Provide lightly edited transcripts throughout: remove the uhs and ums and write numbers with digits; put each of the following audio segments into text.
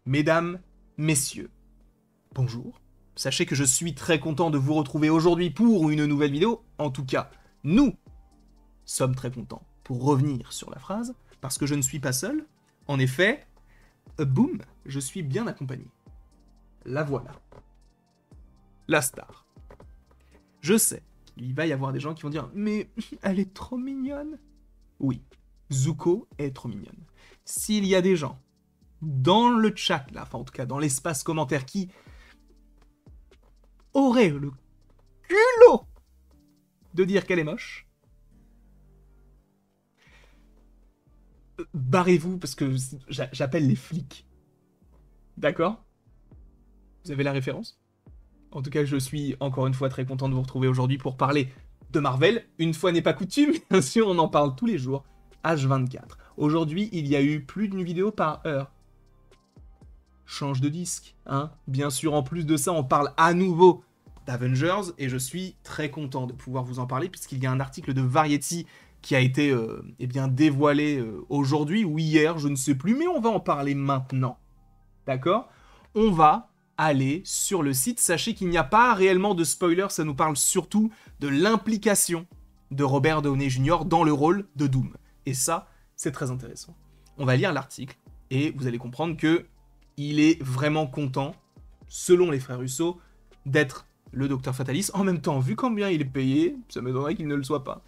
Mesdames, messieurs, bonjour. Sachez que je suis très content de vous retrouver aujourd'hui pour une nouvelle vidéo. En tout cas, nous sommes très contents pour revenir sur la phrase, parce que je ne suis pas seul. En effet, boum, je suis bien accompagné. La voilà. La star. Je sais qu'il va y avoir des gens qui vont dire « Mais elle est trop mignonne !» Oui, Zuko est trop mignonne. S'il y a des gens dans le chat, là, enfin en tout cas dans l'espace commentaire, qui auraient le culot de dire qu'elle est moche, barrez-vous parce que j'appelle les flics. D'accord? Vous avez la référence? En tout cas, je suis encore une fois très content de vous retrouver aujourd'hui pour parler de Marvel. Une fois n'est pas coutume, bien sûr, on en parle tous les jours, H24. Aujourd'hui, il y a eu plus d'une vidéo par heure. Change de disque, hein. Bien sûr, en plus de ça, on parle à nouveau d'Avengers, et je suis très content de pouvoir vous en parler, puisqu'il y a un article de Variety qui a été eh bien, dévoilé aujourd'hui, ou hier, je ne sais plus, mais on va en parler maintenant. D'accord? On va aller sur le site. Sachez qu'il n'y a pas réellement de spoiler, ça nous parle surtout de l'implication de Robert Downey Jr. dans le rôle de Doom. Et ça, c'est très intéressant. On va lire l'article, et vous allez comprendre que il est vraiment content, selon les frères Russo, d'être le Docteur Fatalis. En même temps, vu combien il est payé, ça m'étonnerait qu'il ne le soit pas.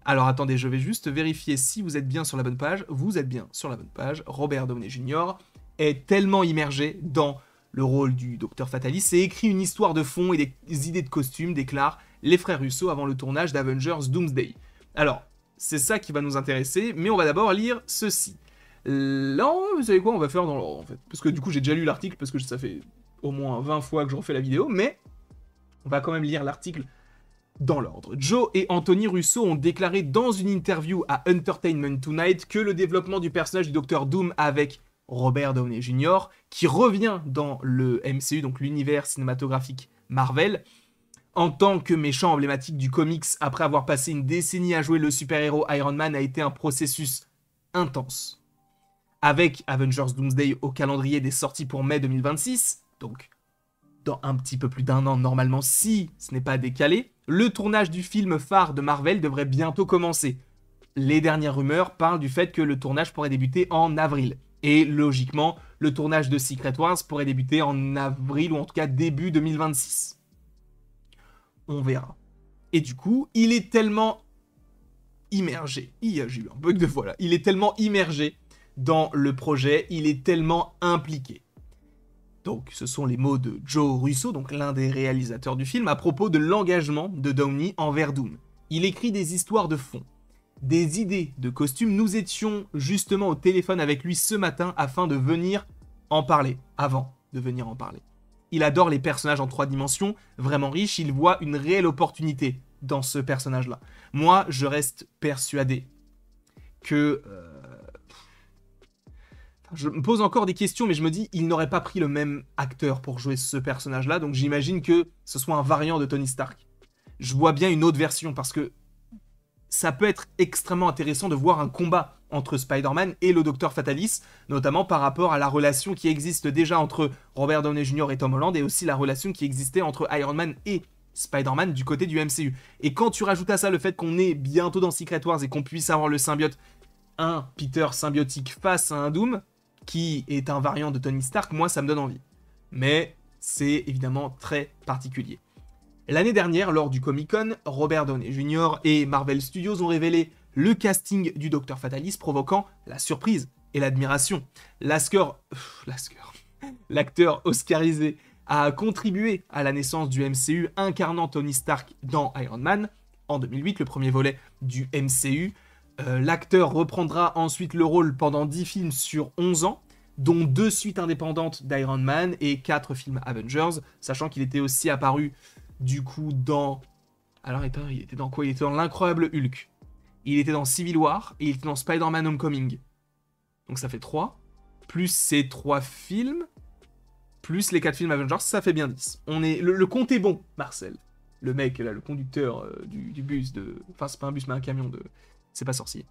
Alors attendez, je vais juste vérifier si vous êtes bien sur la bonne page. Vous êtes bien sur la bonne page. Robert Downey Jr. est tellement immergé dans le rôle du Docteur Fatalis et écrit une histoire de fond et des idées de costumes, déclarent les frères Russo avant le tournage d'Avengers Doomsday. Alors, c'est ça qui va nous intéresser, mais on va d'abord lire ceci. Là, vous savez quoi, on va faire dans l'ordre en fait. Parce que du coup, j'ai déjà lu l'article, parce que ça fait au moins 20 fois que je refais la vidéo, mais on va quand même lire l'article dans l'ordre. Joe et Anthony Russo ont déclaré dans une interview à Entertainment Tonight que le développement du personnage du Docteur Doom avec Robert Downey Jr., qui revient dans le MCU, donc l'univers cinématographique Marvel, en tant que méchant emblématique du comics après avoir passé une décennie à jouer le super-héros Iron Man, a été un processus intense. Avec Avengers Doomsday au calendrier des sorties pour mai 2026, donc dans un petit peu plus d'un an normalement si ce n'est pas décalé, le tournage du film phare de Marvel devrait bientôt commencer. Les dernières rumeurs parlent du fait que le tournage pourrait débuter en avril. Et logiquement, le tournage de Secret Wars pourrait débuter en avril ou en tout cas début 2026. On verra. Et du coup, il est tellement immergé. J'ai eu un bug de voilà. Il est tellement immergé dans le projet, il est tellement impliqué. Donc, ce sont les mots de Joe Russo, donc l'un des réalisateurs du film, à propos de l'engagement de Downey envers Doom. Il écrit des histoires de fond, des idées de costumes. Nous étions justement au téléphone avec lui ce matin afin de venir en parler, avant de venir en parler. Il adore les personnages en 3 dimensions, vraiment riches, il voit une réelle opportunité dans ce personnage-là. Moi, je reste persuadé que... Je me pose encore des questions, mais je me dis, il n'aurait pas pris le même acteur pour jouer ce personnage-là, donc j'imagine que ce soit un variant de Tony Stark. Je vois bien une autre version, parce que ça peut être extrêmement intéressant de voir un combat entre Spider-Man et le Docteur Fatalis, notamment par rapport à la relation qui existe déjà entre Robert Downey Jr. et Tom Holland, et aussi la relation qui existait entre Iron Man et Spider-Man du côté du MCU. Et quand tu rajoutes à ça le fait qu'on est bientôt dans Secret Wars et qu'on puisse avoir le symbiote, un Peter symbiotique face à un Doom, qui est un variant de Tony Stark, moi ça me donne envie. Mais c'est évidemment très particulier. L'année dernière, lors du Comic-Con, Robert Downey Jr. et Marvel Studios ont révélé le casting du Docteur Fatalis, provoquant la surprise et l'admiration. L'acteur oscarisé a contribué à la naissance du MCU, incarnant Tony Stark dans Iron Man, en 2008, le premier volet du MCU. L'acteur reprendra ensuite le rôle pendant 10 films sur 11 ans, dont 2 suites indépendantes d'Iron Man et 4 films Avengers, sachant qu'il était aussi apparu du coup dans... Alors attends, il était dans quoi? Il était dans l'Incroyable Hulk, il était dans Civil War, et il était dans Spider-Man Homecoming. Donc ça fait 3, plus ces 3 films, plus les 4 films Avengers, ça fait bien 10. Le compte est bon, Marcel. Le mec, là, le conducteur du bus de... Enfin, c'est pas un bus, mais un camion de... C'est pas sorcier.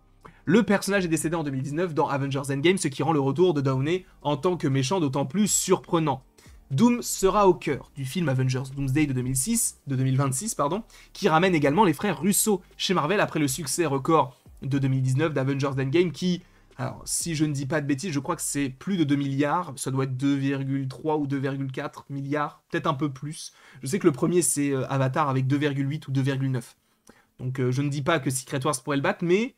Le personnage est décédé en 2019 dans Avengers Endgame, ce qui rend le retour de Downey en tant que méchant d'autant plus surprenant. Doom sera au cœur du film Avengers Doomsday de 2026, qui ramène également les frères Russo chez Marvel après le succès record de 2019 d'Avengers Endgame qui, alors si je ne dis pas de bêtises, je crois que c'est plus de 2 milliards, ça doit être 2,3 ou 2,4 milliards, peut-être un peu plus. Je sais que le premier c'est Avatar avec 2,8 ou 2,9. Donc je ne dis pas que Secret Wars pourrait le battre, mais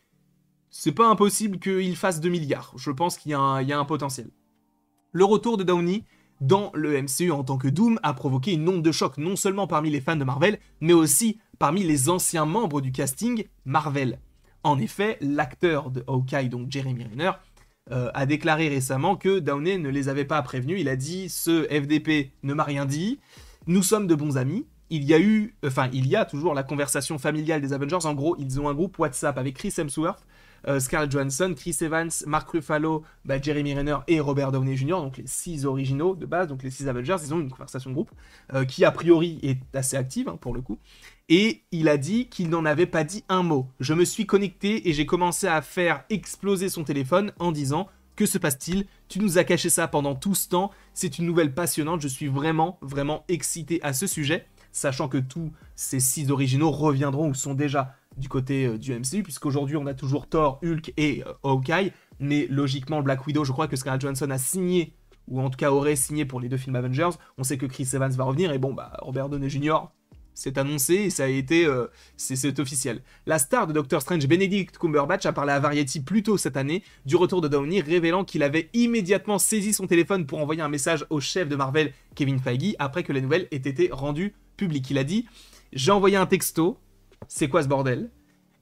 c'est pas impossible qu'il fasse 2 milliards. Je pense qu'il y a un potentiel. Le retour de Downey dans le MCU en tant que Doom a provoqué une onde de choc, non seulement parmi les fans de Marvel, mais aussi parmi les anciens membres du casting Marvel. En effet, l'acteur de Hawkeye, donc Jeremy Renner, a déclaré récemment que Downey ne les avait pas prévenus. Il a dit « Ce FDP ne m'a rien dit, nous sommes de bons amis ». Il y a toujours la conversation familiale des Avengers. En gros, ils ont un groupe WhatsApp avec Chris Hemsworth, Scarlett Johansson, Chris Evans, Mark Ruffalo, Jeremy Renner et Robert Downey Jr., donc les 6 originaux de base, donc les 6 Avengers, ils ont une conversation de groupe qui a priori est assez active pour le coup. Et il a dit qu'il n'en avait pas dit un mot. Je me suis connecté et j'ai commencé à faire exploser son téléphone en disant « Que se passe-t-il? Tu nous as caché ça pendant tout ce temps. C'est une nouvelle passionnante. Je suis vraiment, vraiment excité à ce sujet. » Sachant que tous ces 6 originaux reviendront ou sont déjà du côté du MCU, puisqu'aujourd'hui on a toujours Thor, Hulk et Hawkeye, mais logiquement Black Widow, je crois que Scarlett Johansson a signé, ou en tout cas aurait signé pour les 2 films Avengers. On sait que Chris Evans va revenir, et bon, Robert Downey Jr., c'est annoncé, et ça a été, c'est officiel. La star de Doctor Strange, Benedict Cumberbatch, a parlé à Variety plus tôt cette année du retour de Downey, révélant qu'il avait immédiatement saisi son téléphone pour envoyer un message au chef de Marvel, Kevin Feige, après que les nouvelles aient été rendues publiques. Il a dit « J'ai envoyé un texto, c'est quoi ce bordel ?»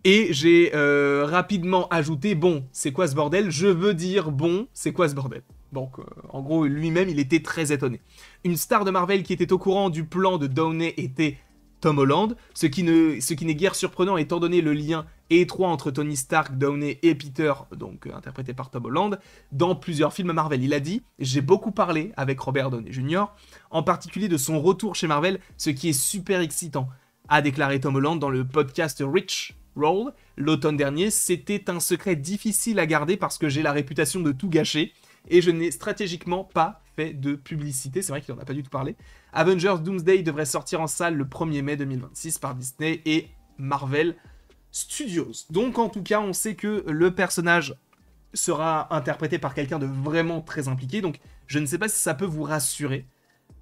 Et j'ai rapidement ajouté « Bon, c'est quoi ce bordel ?» Je veux dire « Bon, c'est quoi ce bordel ?» Donc, en gros, lui-même, il était très étonné. Une star de Marvel qui était au courant du plan de Downey était Tom Holland, ce qui n'est guère surprenant étant donné le lien étroit entre Tony Stark, Downey et Peter, donc interprété par Tom Holland, dans plusieurs films Marvel. Il a dit « J'ai beaucoup parlé avec Robert Downey Jr., en particulier de son retour chez Marvel, ce qui est super excitant », a déclaré Tom Holland dans le podcast Rich Roll l'automne dernier. « C'était un secret difficile à garder parce que j'ai la réputation de tout gâcher, et je n'ai stratégiquement pas fait de publicité. » C'est vrai qu'il n'en a pas du tout parlé. Avengers Doomsday devrait sortir en salle le 1er mai 2026 par Disney et Marvel Studios. Donc en tout cas, on sait que le personnage sera interprété par quelqu'un de vraiment très impliqué. Donc je ne sais pas si ça peut vous rassurer.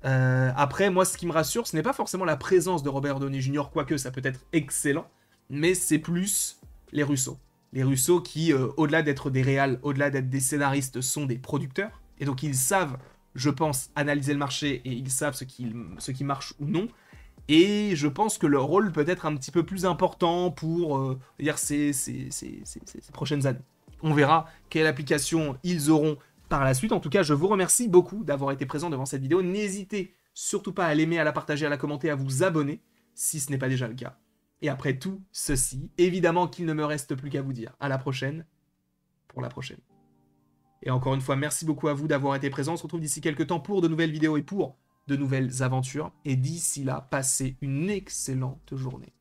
Après, moi, ce qui me rassure, ce n'est pas forcément la présence de Robert Downey Jr., quoique ça peut être excellent, mais c'est plus les Russo. Les Russo qui, au-delà d'être des réals, au-delà d'être des scénaristes, sont des producteurs. Et donc ils savent, je pense, analyser le marché et ils savent ce qui marche ou non. Et je pense que leur rôle peut être un petit peu plus important pour ces prochaines années. On verra quelle application ils auront par la suite. En tout cas, je vous remercie beaucoup d'avoir été présent devant cette vidéo. N'hésitez surtout pas à l'aimer, à la partager, à la commenter, à vous abonner, si ce n'est pas déjà le cas. Et après tout ceci, évidemment qu'il ne me reste plus qu'à vous dire à la prochaine, pour la prochaine. Et encore une fois, merci beaucoup à vous d'avoir été présent. On se retrouve d'ici quelques temps pour de nouvelles vidéos et pour de nouvelles aventures. Et d'ici là, passez une excellente journée.